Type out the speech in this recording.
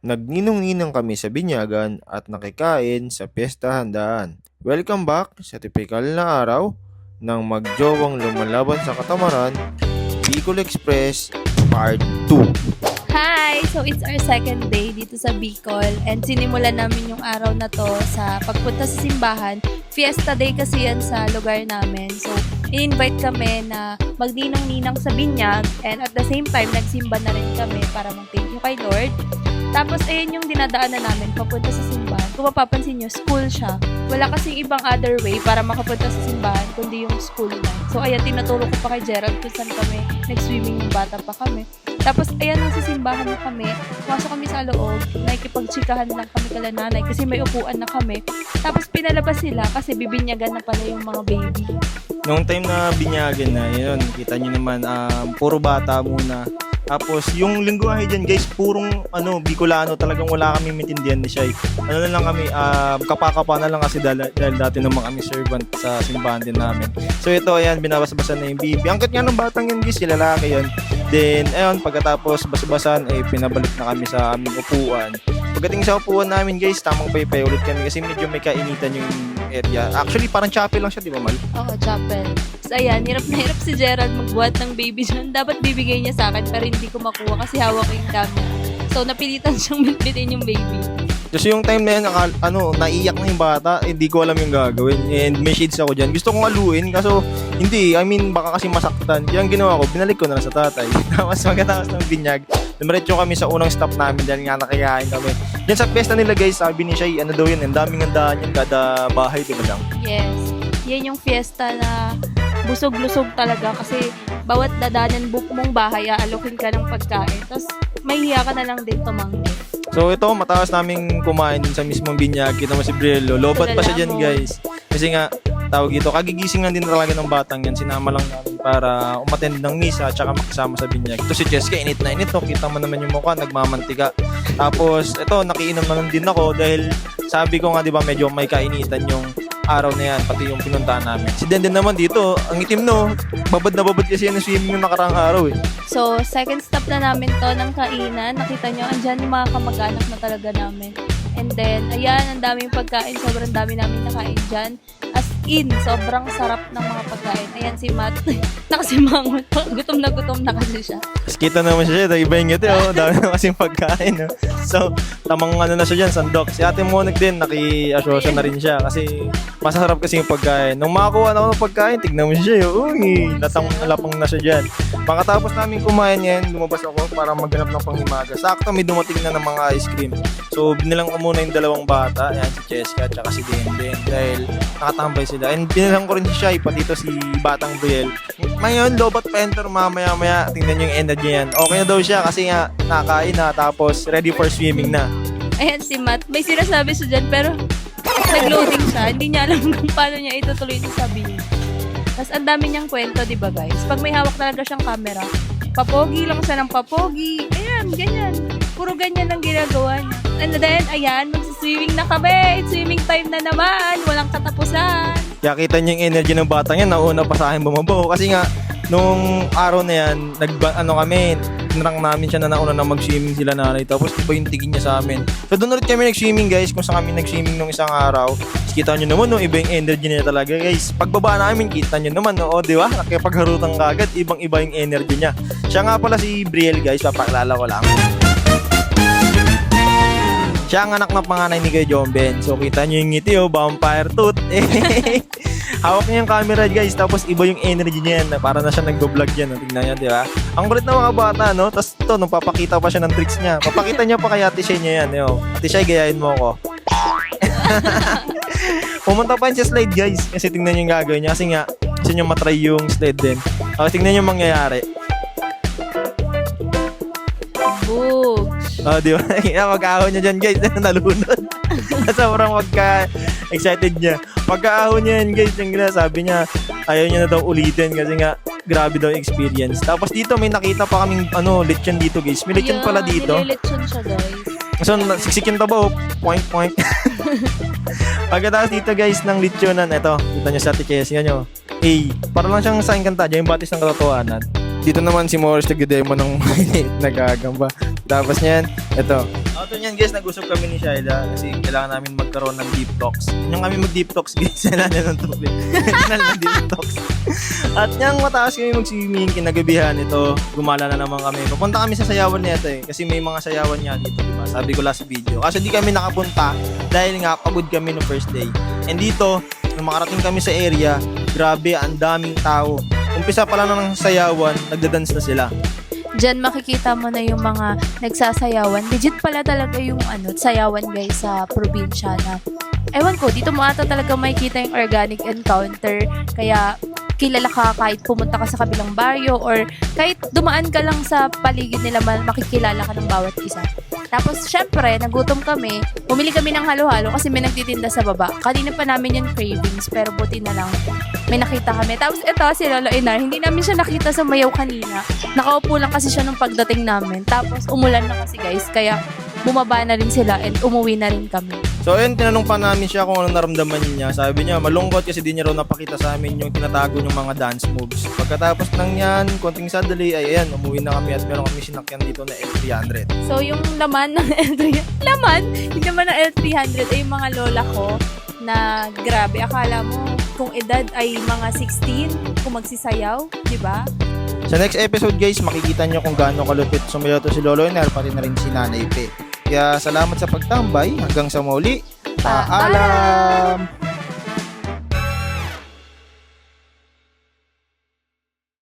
Nagninong-ninang kami sa binyagan at nakikain sa piyesta handaan. Welcome back sa tipikal na araw ng magjowang lumalaban sa katamaran, Bicol Express Part 2. Hi! So it's our second day dito sa Bicol and sinimulan namin yung araw na to sa pagpunta sa simbahan. Fiesta Day kasi yan sa lugar namin. So in-invite kami na magninang-ninang sa binyag and at the same time nagsimba na rin kami para mag-thank you kay Lord. Tapos ayun yung dinadaanan namin papunta sa simbahan. Kung mapapansin nyo, school siya. Wala kasing ibang other way para makapunta sa simbahan kundi yung school lang. So ayan, tinuturo ko pa kay Gerald kung saan kami nag-swimming yung bata pa kami. Tapos ayan, nasa simbahan na kami. Pumasok kami sa loob. Nakikipagtsikahan lang kami kala nanay kasi may upuan na kami. Tapos pinalabas sila kasi bibinyagan na pala yung mga baby. Noong time na binyagan na, yun, kita nyo naman, puro bata muna. Tapos, yung lingwahe dyan, guys, purong, Bicolano, talagang wala kami maintindihan ni Shai. Ano na lang kami, kapakapa na lang kasi dahil dati naman kami servant sa simbahan din namin. So, ito, ayan, binabas-basan na yung bibi. Angkat nga ng batang yun, guys, yung lalaki yun. Then, ayun, pagkatapos bas-basan, pinabalik na kami sa aming upuan. Pagdating sa upuan namin, guys, tamang paypay ulit kami kasi medyo may kainitan yung area. Actually, parang chapel lang siya, di ba, Mal? Oo, chapel. So ayan, hirap na hirap si Gerald magbuhat ng baby dyan. Dapat bibigay niya sa akin pero hindi ko makuha kasi hawak ko yung camera. So napilitan siyang bitbitin yung baby. Kasi yung time na yun, naiyak na yung bata, hindi ko alam yung gagawin. And may shades ako dyan. Gusto kong aluin, kaso hindi. I mean, baka kasi masaktan. Kaya ang ginawa ko, binalik ko na lang sa tatay. Tapos magkatapos ng binyag, dumiretso kami sa unang stop namin dahil nga nakayain kami. Diyan sa pesta nila, guys, sabi ni Shai, ano daw yun, ang daming handaan yun kada bahay, di ba lang? Yes. Yan yung fiesta na busog-lusog talaga kasi bawat dadanan mong bahay, aalokin ka ng pagkain. Tapos mahihiya ka na lang din tumanggi. So ito, mataas naming kumain din sa mismong binyag. Kita mo si Briello, lobat pa siya dyan, guys. Kasi nga, tawag ito, kagigising lang din talaga ng batang yan. Sinama lang namin para umattend ng misa at saka makasama sa binyag. Ito si Cheska, init na init, no? Kita mo naman yung mukha, nagmamantika. Tapos, ito, nakiinom na lang din ako dahil sabi ko nga, di ba, medyo may kainitan yung araw na yan, pati yung pinuntahan namin. Si Denden naman dito, ang itim, no? Babad na babad kasi yan ng swimming yung nakaraang araw, eh. So, second stop na namin to ng kainan. Nakita nyo, andyan yung mga kamag-anak na talaga namin. And then, ayan, ang daming pagkain. Sobrang dami namin nakain dyan. As in, sobrang sarap ng mga pagkain. Ayan si Matt. Nakasimangot. Gutom na kasi siya. Tapos kita naman siya, iba yung ngiti, oh. Dami na kasing pagkain, no? So, tamang na siya dyan, sandok. Si Ate Monik din, naki-asosyo na rin siya kasi masarap kasi yung pagkain. Nung makakuha na ako ng pagkain, tignan mo siya, uy, lapang na siya dyan. Pagkatapos namin kumain yan, lumabas ako para maghanap ng panghimaga. Sakto may dumating na ng mga ice cream. So, binilang ko muna yung dalawang bata, ayan, si Cheska at saka si Denden, dahil nakatambay sila. And binilang ko rin si Shai, pati ito si Batang Briel. Ngayon, lobat penter, mamaya-maya, tingnan nyo yung energy yan. Okay na daw siya kasi nga, nakain na, tapos ready for swimming na. Ayan si Matt. May sinasabi siya dyan, pero nag-loading siya. Hindi niya alam kung paano niya itutuloy ito sabihin. Tapos ang dami niyang kwento, di ba guys? Pag may hawak talaga siyang camera, papogi lang siya ng papogi. Ayan, ganyan. Puro ganyan ang ginagawa niya. And then, ayan, magsiswimming na kami. It's swimming time na naman. Walang katapusan. Kaya kita niyo yung energy ng batang yan, nauna pa sa akin bumabaw. Kasi nga, nung araw na yan, tinrang namin siya na nauna na mag-swimming sila nanay. Tapos iba yung tigin niya sa amin. So doon ulit kami nag-swimming, guys, kung saan kami nag-swimming nung isang araw. Tapos kita nyo naman, no, iba yung energy niya talaga, guys. Pagbaba namin, kita nyo naman, no, di ba? Nakipagharutan ka agad, ibang-iba yung energy niya. Siya nga pala si Briel, guys, papakilala ko lang. Siya ang anak ng panganay ni Kuya Jomben. So kita nyo yung ngiti, vampire tooth. Hawak niya yung camera, guys, tapos iba yung energy niya yan. Para na siya nag-vlog yan. Tingnan niya, di ba? Ang kulit ng mga bata, no? Tapos ito, nung papakita pa siya ng tricks niya. Papakita niya pa kay Ate Shay niya yan. Yo. Ate Shay, gayahin mo ako. Pumunta pa yun sa slide, guys. Kasi tingnan niyo yung gagawin niya. Kasi nga, gusto niyo matry yung slide din. Tapos tingnan niyo yung mangyayari. Boogs. Di ba? Pag-ahon niya dyan, guys. Nalunod. Sobrang magka-excited niya. Pagka-ahon niya yan, guys, yung sabi niya, ayaw niya na daw ulitin kasi nga, grabe daw yung experience. Tapos dito, may nakita pa kaming, lechon dito, guys. May lechon pala dito. Nililechon siya, guys. So, siksikin to ba? Point. Pagkatapos dito, guys, ng lechonan, ito, kita niyo sa tikes, yan nyo. Para lang siyang sa Encantadia, yung batis ng katotohanan. Dito naman si Morris nag-demo ng nagagamba. Tapos niyan, ito. After nyan guys, nag-usap kami ni Shaila kasi kailangan namin magkaroon ng deep talks. Yung kami mag-deep talks guys, sa ilalim ng tubig. Kanal na deep talks. At niyang mataas kami mag-swimming, kinagabihan ito, gumala na naman kami. Pupunta kami sa sayawan nito kasi may mga sayawan niya dito, diba? Sabi ko last video. Kasi di kami nakapunta dahil nga pagod kami no first day. And dito, nung makarating kami sa area, grabe, ang daming tao. Umpisa pa lang ng sayawan, nagda-dance na sila. Diyan makikita mo na yung mga nagsasayawan. Legit pala talaga yung sayawan guys sa probinsya na. Ewan ko, dito mo ata talaga makikita yung organic encounter. Kaya kilala ka kahit pumunta ka sa kabilang baryo or kahit dumaan ka lang sa paligid nila, makikilala ka ng bawat isa. Tapos, syempre, nagutom kami. Bumili kami ng halo-halo kasi may nagtitinda sa baba. Kanina pa namin yung cravings, pero buti na lang may nakita kami. Tapos, ito, si Lolo Inar, hindi namin siya nakita sa Mayaw kanina. Nakaupo lang kasi siya nung pagdating namin. Tapos, umulan na kasi guys, kaya bumaba na rin sila and umuwi na rin kami. So ayun, tinanong pa namin siya kung anong naramdaman niya. Sabi niya, malungkot kasi di niya raw napakita sa amin yung tinatago ng mga dance moves. Pagkatapos ng yan, konting sandali, ay ayan, umuwi na kami at meron kami sinakyan dito na L300. So, yung laman ng L300, yung laman ng L300 ay yung mga lola ko na grabe, akala mo kung edad ay mga 16 kung magsisayaw, di ba? Sa next episode guys, makikita nyo kung gaano kalupit sumayaw to si Lolo Enar, pati na rin si Nanay Pe. Kaya salamat sa pagtambay, hanggang sa muli, paalam!